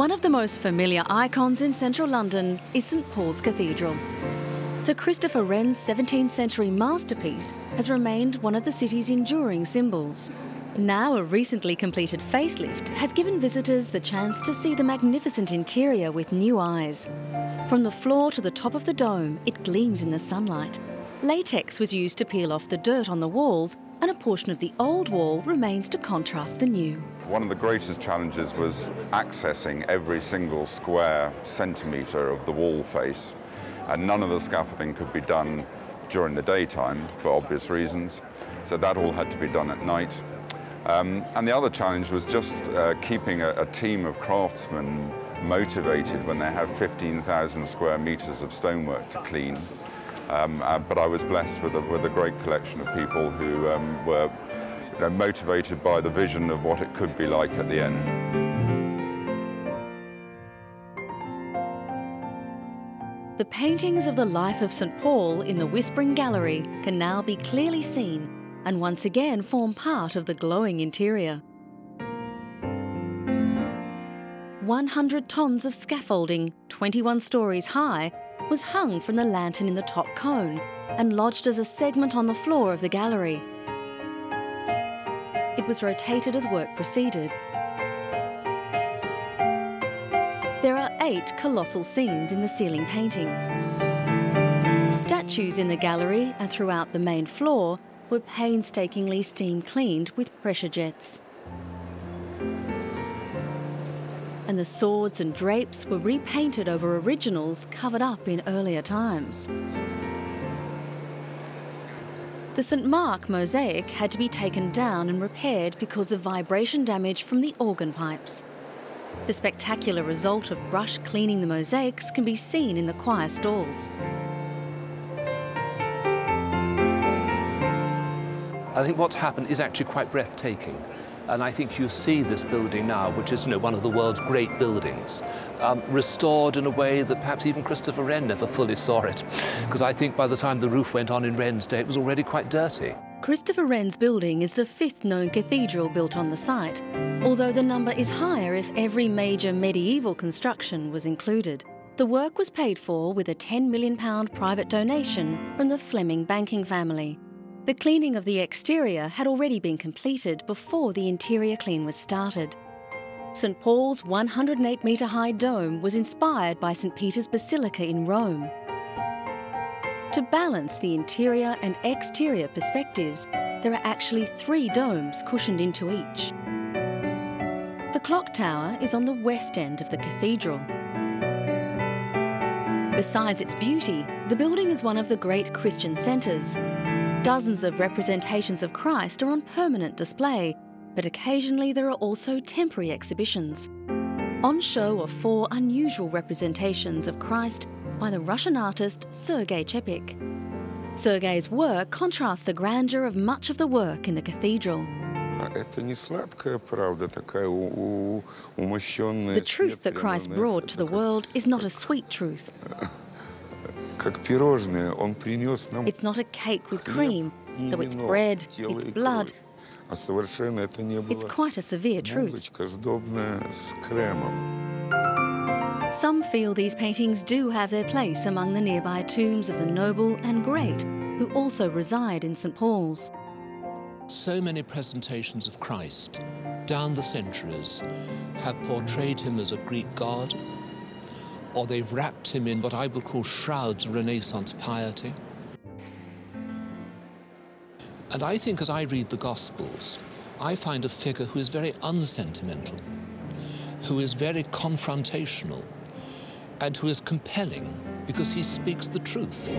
One of the most familiar icons in central London is St Paul's Cathedral. Sir Christopher Wren's 17th century masterpiece has remained one of the city's enduring symbols. Now a recently completed facelift has given visitors the chance to see the magnificent interior with new eyes. From the floor to the top of the dome, it gleams in the sunlight. Latex was used to peel off the dirt on the walls, and a portion of the old wall remains to contrast the new. One of the greatest challenges was accessing every single square centimetre of the wall face, and none of the scaffolding could be done during the daytime for obvious reasons, so that all had to be done at night. And the other challenge was just keeping a team of craftsmen motivated when they have 15,000 square metres of stonework to clean. But I was blessed with a great collection of people who were motivated by the vision of what it could be like at the end. The paintings of the life of St Paul in the Whispering Gallery can now be clearly seen and once again form part of the glowing interior. 100 tons of scaffolding, 21 stories high, was hung from the lantern in the top cone and lodged as a segment on the floor of the gallery. It was rotated as work proceeded. There are 8 colossal scenes in the ceiling painting. Statues in the gallery and throughout the main floor were painstakingly steam cleaned with pressure jets. And the swords and drapes were repainted over originals covered up in earlier times. The St Mark mosaic had to be taken down and repaired because of vibration damage from the organ pipes. The spectacular result of brush cleaning the mosaics can be seen in the choir stalls. I think what's happened is actually quite breathtaking. And I think you see this building now, which is, one of the world's great buildings, restored in a way that perhaps even Christopher Wren never fully saw it. Because I think by the time the roof went on in Wren's day, it was already quite dirty. Christopher Wren's building is the 5th known cathedral built on the site, although the number is higher if every major medieval construction was included. The work was paid for with a £10 million private donation from the Fleming banking family. The cleaning of the exterior had already been completed before the interior clean was started. St Paul's 108-metre-high dome was inspired by St Peter's Basilica in Rome. To balance the interior and exterior perspectives, there are actually 3 domes cushioned into each. The clock tower is on the west end of the cathedral. Besides its beauty, the building is one of the great Christian centres. Dozens of representations of Christ are on permanent display, but occasionally there are also temporary exhibitions. On show are 4 unusual representations of Christ by the Russian artist Sergei Chepik. Sergei's work contrasts the grandeur of much of the work in the cathedral. The truth that Christ brought to the world is not a sweet truth. It's not a cake with cream, though it's bread, it's blood. It's quite a severe truth. Some feel these paintings do have their place among the nearby tombs of the noble and great who also reside in St Paul's. So many presentations of Christ down the centuries have portrayed him as a Greek god, or they've wrapped him in what I would call shrouds of Renaissance piety. And I think as I read the Gospels, I find a figure who is very unsentimental, who is very confrontational, and who is compelling because he speaks the truth.